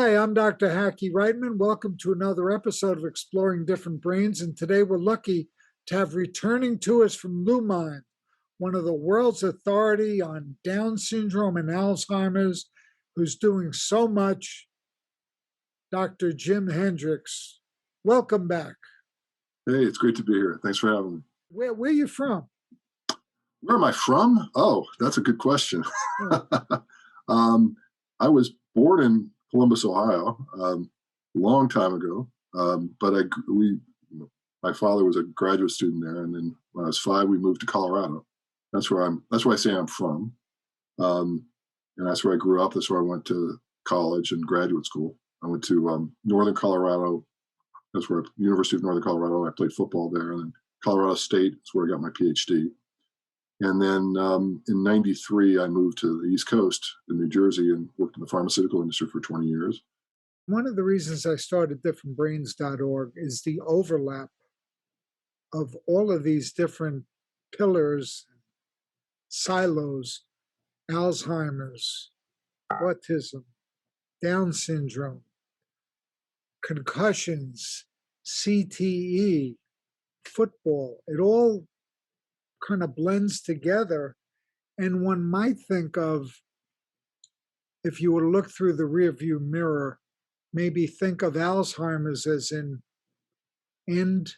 Hi, I'm Dr. Hackey Reitman. Welcome to another episode of Exploring Different Brains. And today we're lucky to have returning to us from Lumine, one of the world's authority on Down syndrome and Alzheimer's, who's doing so much, Dr. Jim Hendricks. Welcome back. Hey, it's great to be here. Thanks for having me. Where are you from? Where am I from? Oh, that's a good question. I was born in Columbus, Ohio, a long time ago. My father was a graduate student there, and then when I was 5, we moved to Colorado. That's where I say I'm from, and that's where I grew up. That's where I went to college and graduate school. I went to Northern Colorado. That's where University of Northern Colorado. I played football there, and then Colorado State is where I got my PhD. And then in '93, I moved to the East Coast in New Jersey and worked in the pharmaceutical industry for 20 years. One of the reasons I started differentbrains.org is the overlap of all of these different pillars, silos: Alzheimer's, autism, Down syndrome, concussions, CTE, football. It all kind of blends together. And one might think of, if you were to look through the rearview mirror, maybe think of Alzheimer's as an end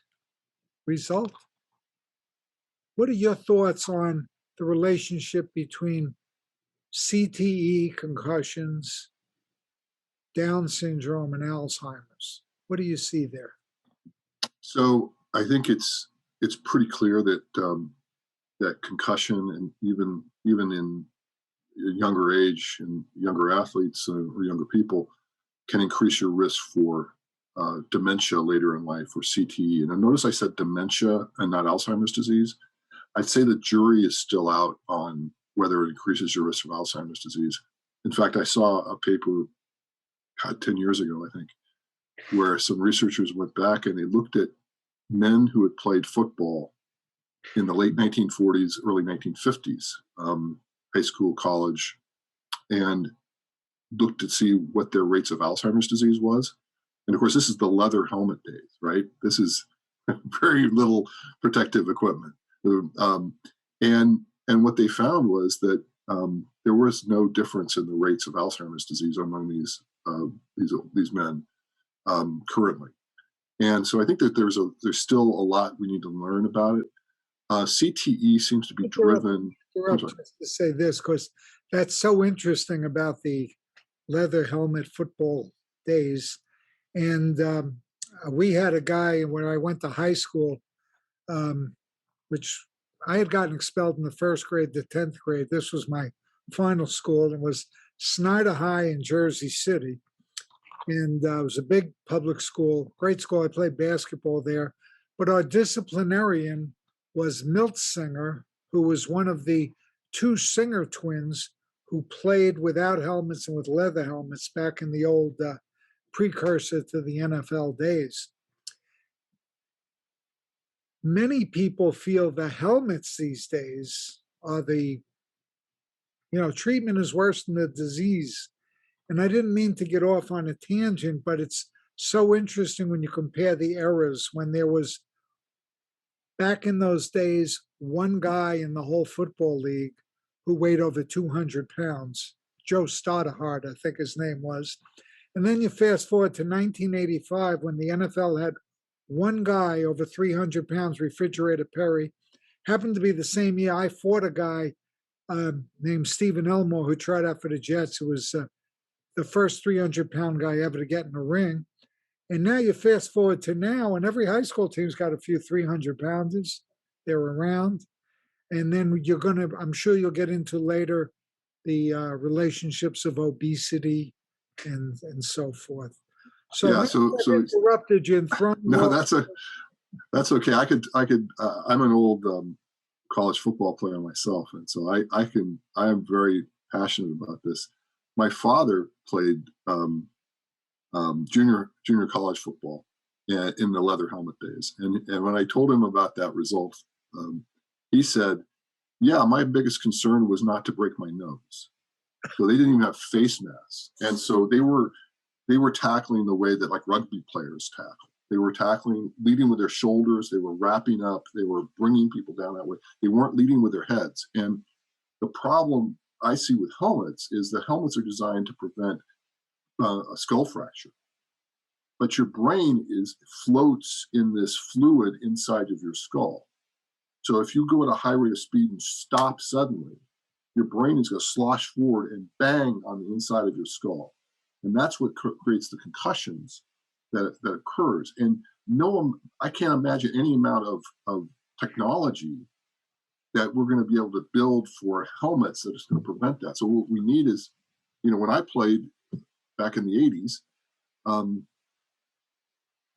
result. What are your thoughts on the relationship between CTE, concussions, Down syndrome, and Alzheimer's? What do you see there? So I think it's pretty clear that that concussion, and even in a younger age and younger athletes or younger people, can increase your risk for dementia later in life, or CTE. And I notice I said dementia and not Alzheimer's disease. I'd say the jury is still out on whether it increases your risk of Alzheimer's disease. In fact, I saw a paper 10 years ago, I think, where some researchers went back and they looked at men who had played football in the late 1940s, early 1950s, high school, college, and looked to see what their rates of Alzheimer's disease was. And of course, this is the leather helmet days, right? This is very little protective equipment. And what they found was that there was no difference in the rates of Alzheimer's disease among these men currently. And so I think that there's still a lot we need to learn about it. CTE seems to be driven. Just to say this, because that's so interesting about the leather helmet football days. And we had a guy when I went to high school, which I had gotten expelled in the 1st grade to 10th grade. This was my final school, and it was Snyder High in Jersey City. And it was a big public school, great school. I played basketball there. But our disciplinarian was Milt Singer, who was one of the 2 Singer twins who played without helmets and with leather helmets back in the old precursor to the NFL days. Many people feel the helmets these days are treatment is worse than the disease. And I didn't mean to get off on a tangent, but it's so interesting when you compare the eras, when there was, back in those days, one guy in the whole football league who weighed over 200 pounds, Joe Stoddard, I think his name was. And then you fast forward to 1985, when the NFL had one guy over 300 pounds, Refrigerator Perry. Happened to be the same year I fought a guy named Stephen Elmore, who tried out for the Jets, who was the first 300-pound guy ever to get in a ring. And now you fast forward to now, and every high school team's got a few 300-pounders. They're around. And then I'm sure you'll get into later the relationships of obesity and so forth. So yeah, I interrupted you and thrown you no, off. that's okay. I'm an old college football player myself, and so I am very passionate about this. My father played junior college football in the leather helmet days, and when I told him about that result, he said, "Yeah, my biggest concern was not to break my nose." So they didn't even have face masks, and so they were they were tackling the way that like rugby players tackle. They were tackling, leading with their shoulders. They were wrapping up. They were bringing people down that way. They weren't leading with their heads. And the problem I see with helmets is that helmets are designed to prevent a skull fracture, but your brain floats in this fluid inside of your skull. So if you go at a high rate of speed and stop suddenly, your brain is going to slosh forward and bang on the inside of your skull. And that's what creates the concussions that occurs. And I can't imagine any amount of technology that we're going to be able to build for helmets that is going to prevent that. So what we need is, when I played back in the 80s,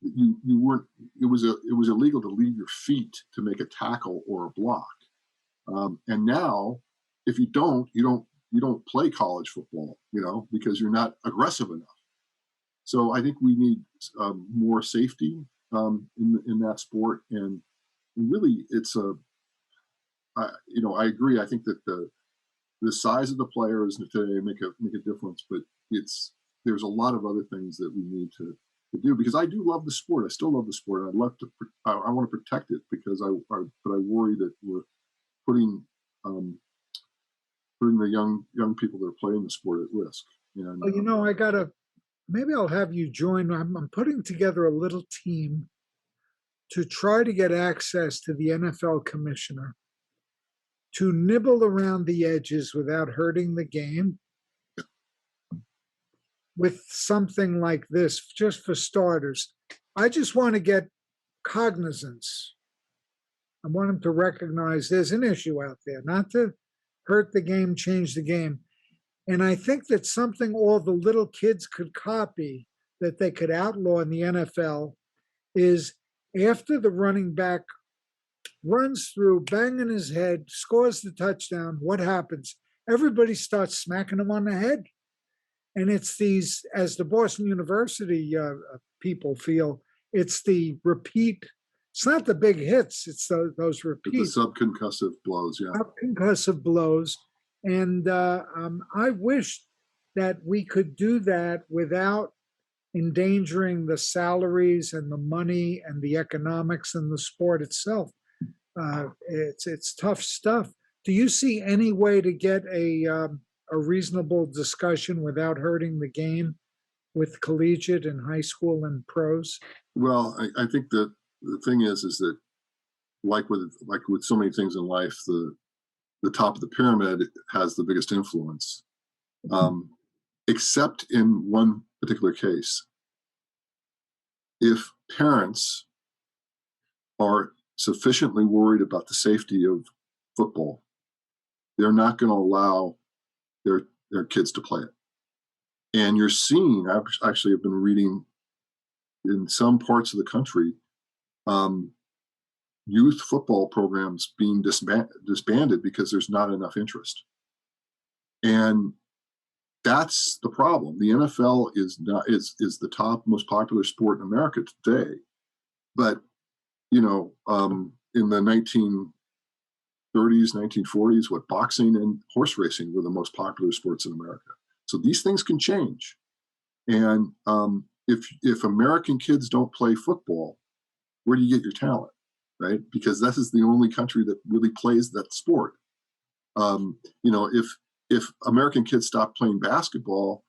you weren't, it was illegal to leave your feet to make a tackle or a block. And now, if you don't play college football, because you're not aggressive enough. So I think we need more safety in that sport, and really, I agree. I think that the size of the players today make a difference, but there's a lot of other things that we need to do, because I do love the sport. I still love the sport. I'd love to. I want to protect it, because but I worry that we're putting the young people that are playing the sport at risk. And maybe I'll have you join. I'm putting together a little team to try to get access to the NFL commissioner, to nibble around the edges without hurting the game with something like this, just for starters. I just want to get cognizance. I want them to recognize there's an issue out there, not to hurt the game, change the game. And I think that something all the little kids could copy, that they could outlaw in the NFL, is after the running back runs through, banging his head, scores the touchdown, what happens? Everybody starts smacking him on the head. And it's these, as the Boston University people feel, it's the repeat. It's not the big hits, it's those repeats. The subconcussive blows, yeah. Subconcussive blows. And I wish that we could do that without endangering the salaries and the money and the economics and the sport itself. It's tough stuff. Do you see any way to get a reasonable discussion without hurting the game with collegiate and high school and pros? Well, I think that the thing is that like with so many things in life, the top of the pyramid has the biggest influence, except in one particular case. If parents are sufficiently worried about the safety of football, they're not going to allow their kids to play it. And you're seeing, I've actually been reading in some parts of the country, youth football programs being disbanded because there's not enough interest. And that's the problem. The NFL is the top most popular sport in America today. But, in the 1930s, 1940s, boxing and horse racing were the most popular sports in America. So these things can change. And if American kids don't play football, where do you get your talent, right? Because this is the only country that really plays that sport. If American kids stopped playing basketball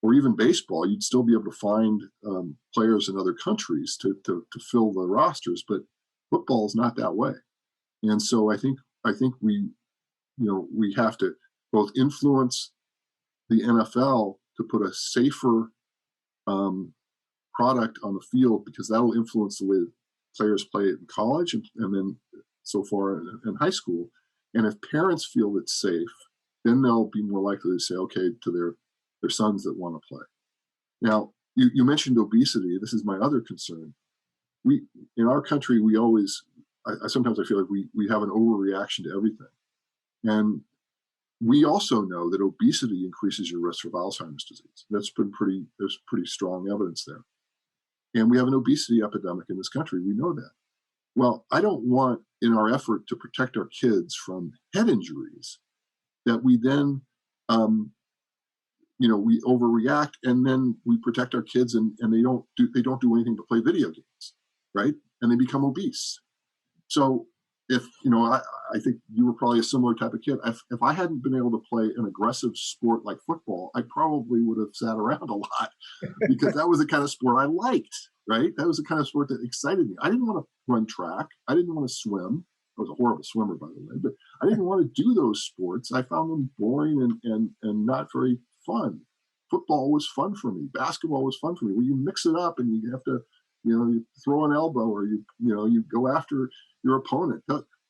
or even baseball, you'd still be able to find players in other countries to fill the rosters. But football is not that way. And so I think we have to both influence the NFL to put a safer product on the field, because that will influence the way players play it in college and then so far in high school. And if parents feel it's safe, then they'll be more likely to say okay to their sons that want to play. Now, you mentioned obesity. This is my other concern. We in our country, we always sometimes I feel like we have an overreaction to everything. And we also know that obesity increases your risk of Alzheimer's disease. There's pretty strong evidence there. And we have an obesity epidemic in this country. We know that. Well, I don't want, in our effort to protect our kids from head injuries, that we then we overreact, and then we protect our kids, and they don't do anything but play video games, right? And they become obese. So if I think you were probably a similar type of kid. If I hadn't been able to play an aggressive sport like football, I probably would have sat around a lot because that was the kind of sport I liked, right? That was the kind of sport that excited me. I didn't want to run track. I didn't want to swim. I was a horrible swimmer, by the way, but I didn't want to do those sports. I found them boring and not very fun. Football was fun for me. Basketball was fun for me. Where you mix it up and you have to, you throw an elbow, or you go after your opponent.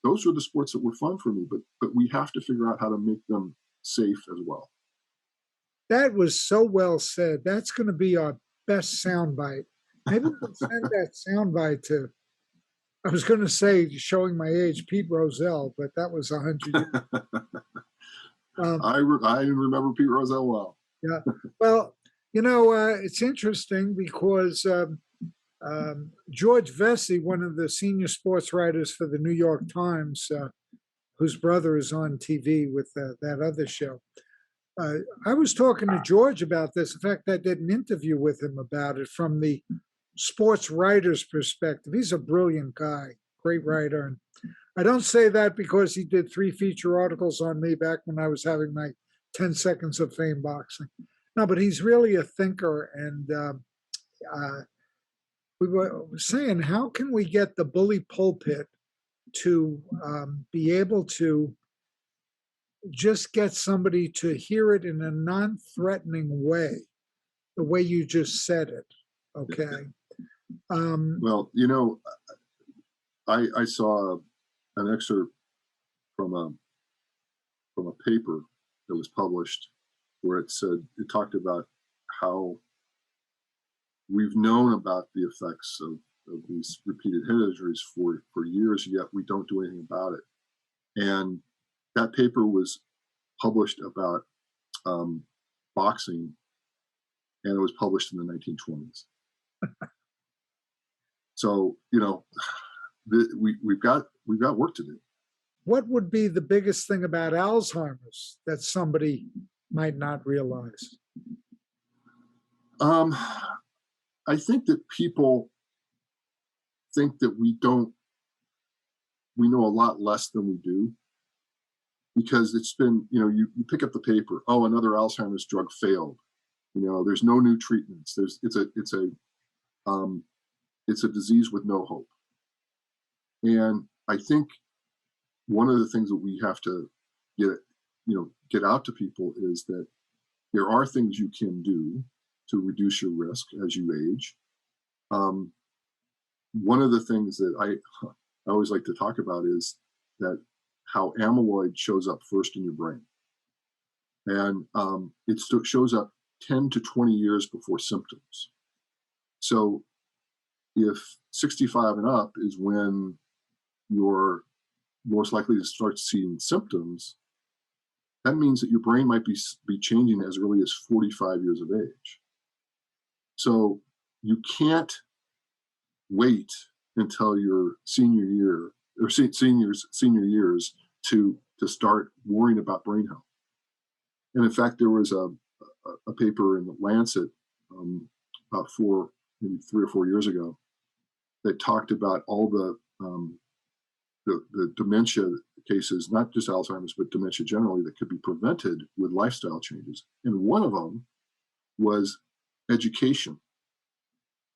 Those were the sports that were fun for me, but we have to figure out how to make them safe as well. That was so well said. That's going to be our best soundbite. Maybe we'll send that soundbite to, I was going to say, showing my age, Pete Rozelle, but that was 100 years. I remember Pete Rozelle well. Yeah. Well, it's interesting because George Vesey, one of the senior sports writers for the New York Times, whose brother is on TV with that other show. I was talking to George about this. In fact, I did an interview with him about it from the sports writer's perspective. He's a brilliant guy, great writer. And I don't say that because he did 3 feature articles on me back when I was having my 10 seconds of fame boxing. No, but he's really a thinker. And we were saying, how can we get the bully pulpit to be able to just get somebody to hear it in a non-threatening way, the way you just said it, okay? Well, I saw an excerpt from a paper that was published where it talked about how we've known about the effects of these repeated head injuries for years, yet we don't do anything about it. And that paper was published about boxing, and it was published in the 1920s. So we've got work to do. What would be the biggest thing about Alzheimer's that somebody might not realize? I think that people think that we know a lot less than we do, because it's been, you pick up the paper, oh, another Alzheimer's drug failed. There's no new treatments. It's a disease with no hope. And I think one of the things that we have to get out to people is that there are things you can do to reduce your risk as you age. One of the things that I always like to talk about is that how amyloid shows up first in your brain. And it shows up 10 to 20 years before symptoms. So if 65 and up is when you're most likely to start seeing symptoms, that means that your brain might be changing as early as 45 years of age. So you can't wait until your senior year or senior years to start worrying about brain health. And in fact, there was a paper in the Lancet about maybe 3 or 4 years ago that talked about all the dementia cases, not just Alzheimer's, but dementia generally, that could be prevented with lifestyle changes. And one of them was education.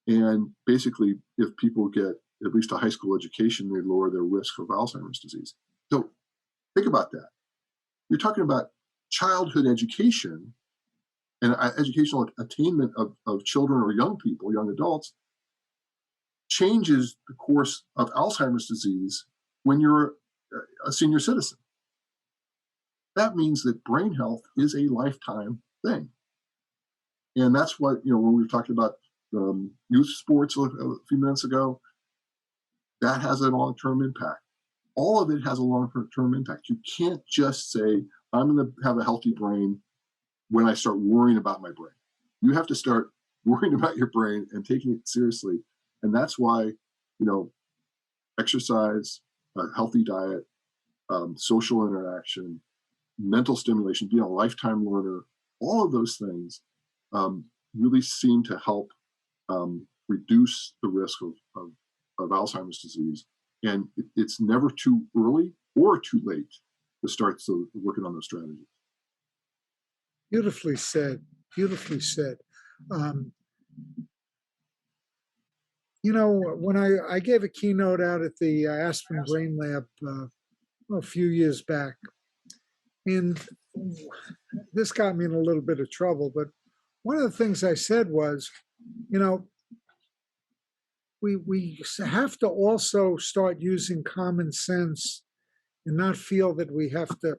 And basically, if people get at least a high school education, they lower their risk of Alzheimer's disease. So think about that. You're talking about childhood education and educational attainment of children or young people, young adults, changes the course of Alzheimer's disease when you're a senior citizen. That means that brain health is a lifetime thing. And that's what, when we were talking about youth sports a few minutes ago, that has a long-term impact. All of it has a long-term impact. You can't just say, I'm going to have a healthy brain when I start worrying about my brain. You have to start worrying about your brain and taking it seriously. And that's why, exercise, a healthy diet, social interaction, mental stimulation, being a lifetime learner, all of those things really seem to help reduce the risk of Alzheimer's disease. And it's never too early or too late to start working on those strategies. Beautifully said. Beautifully said. Um, when I gave a keynote out at the Aspen Brain Lab a few years back, and this got me in a little bit of trouble, but one of the things I said was, we have to also start using common sense and not feel that we have to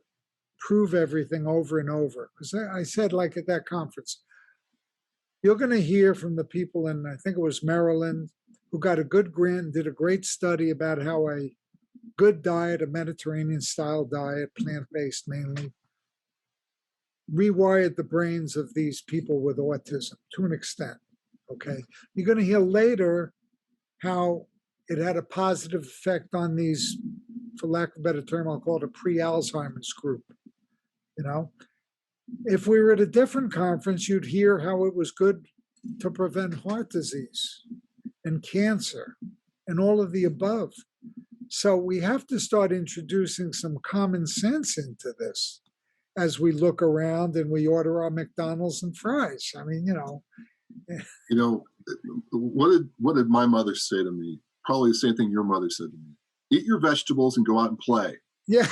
prove everything over and over. Because I said, like at that conference, you're going to hear from the people in, I think it was Maryland, who got a good grant and did a great study about how a good diet, a Mediterranean style diet, plant-based mainly, rewired the brains of these people with autism to an extent. Okay. You're going to hear later how it had a positive effect on these, for lack of a better term, I'll call it a pre-Alzheimer's group. If we were at a different conference, you'd hear how it was good to prevent heart disease and cancer and all of the above. So we have to start introducing some common sense into this as we look around and we order our McDonald's and fries. I mean, what did my mother say to me? Probably the same thing your mother said to me. Eat your vegetables and go out and play. Yeah.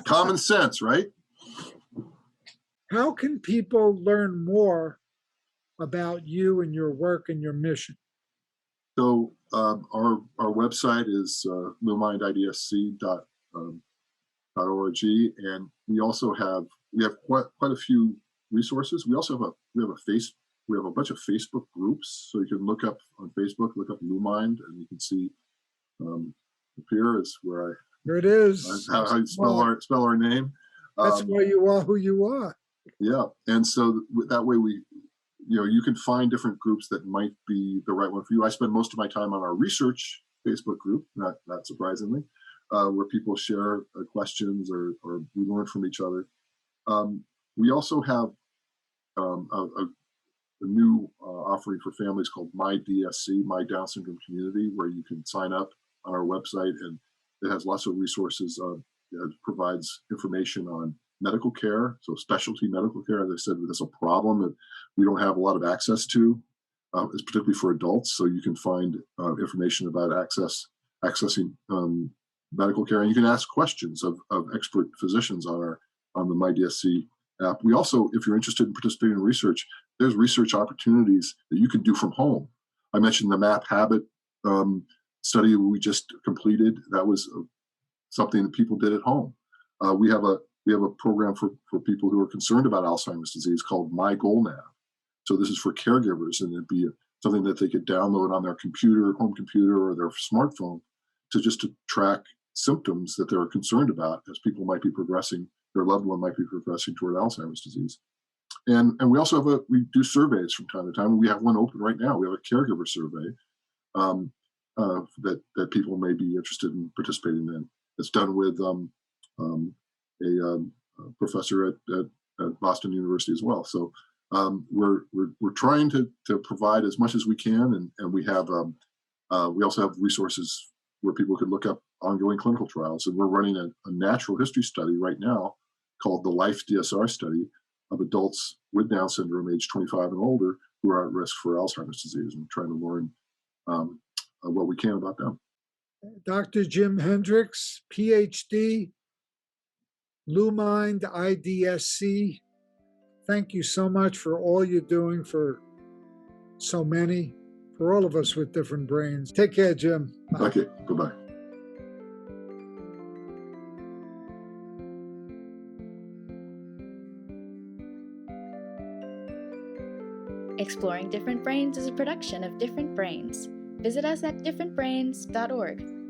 Common sense, right? How can people learn more about you and your work and your mission? So our website is lumindidsc.org, and we have quite a few resources. We also have a bunch of Facebook groups, so you can look up on Facebook, look up Lumind, and you can see here is where Here it is. How you spell our name. That's why you are who you are. Yeah, and so that way you can find different groups that might be the right one for you. I spend most of my time on our research Facebook group, not surprisingly, where people share questions or we learn from each other. We also have a new offering for families called My DSC, My Down Syndrome Community, where you can sign up on our website, and it has lots of resources. It provides information on medical care, so specialty medical care. As I said, there's a problem that we don't have a lot of access to, it's particularly for adults. So you can find information about accessing medical care, and you can ask questions of expert physicians on the MyDSC app. We also, if you're interested in participating in research, there's research opportunities that you can do from home. I mentioned the MAP Habit study we just completed. That was something that people did at home. We have a program for people who are concerned about Alzheimer's disease called My Goal Nav. So this is for caregivers, and it'd be something that they could download on their computer, home computer, or their smartphone to track symptoms that they're concerned about as people might be progressing, their loved one might be progressing toward Alzheimer's disease. And we also we do surveys from time to time. We have one open right now. We have a caregiver survey that people may be interested in participating in. It's done with a professor at Boston University as well. So we're trying to provide as much as we can, and we also have resources where people can look up ongoing clinical trials. And we're running a natural history study right now called the Life DSR study of adults with Down syndrome, age 25 and older, who are at risk for Alzheimer's disease. And we're trying to learn what we can about them. Dr. Jim Hendricks, PhD, Lumind IDSC. Thank you so much for all you're doing for so many, for all of us with different brains. Take care, Jim. Bye. Okay, goodbye. Exploring Different Brains is a production of Different Brains. Visit us at differentbrains.org.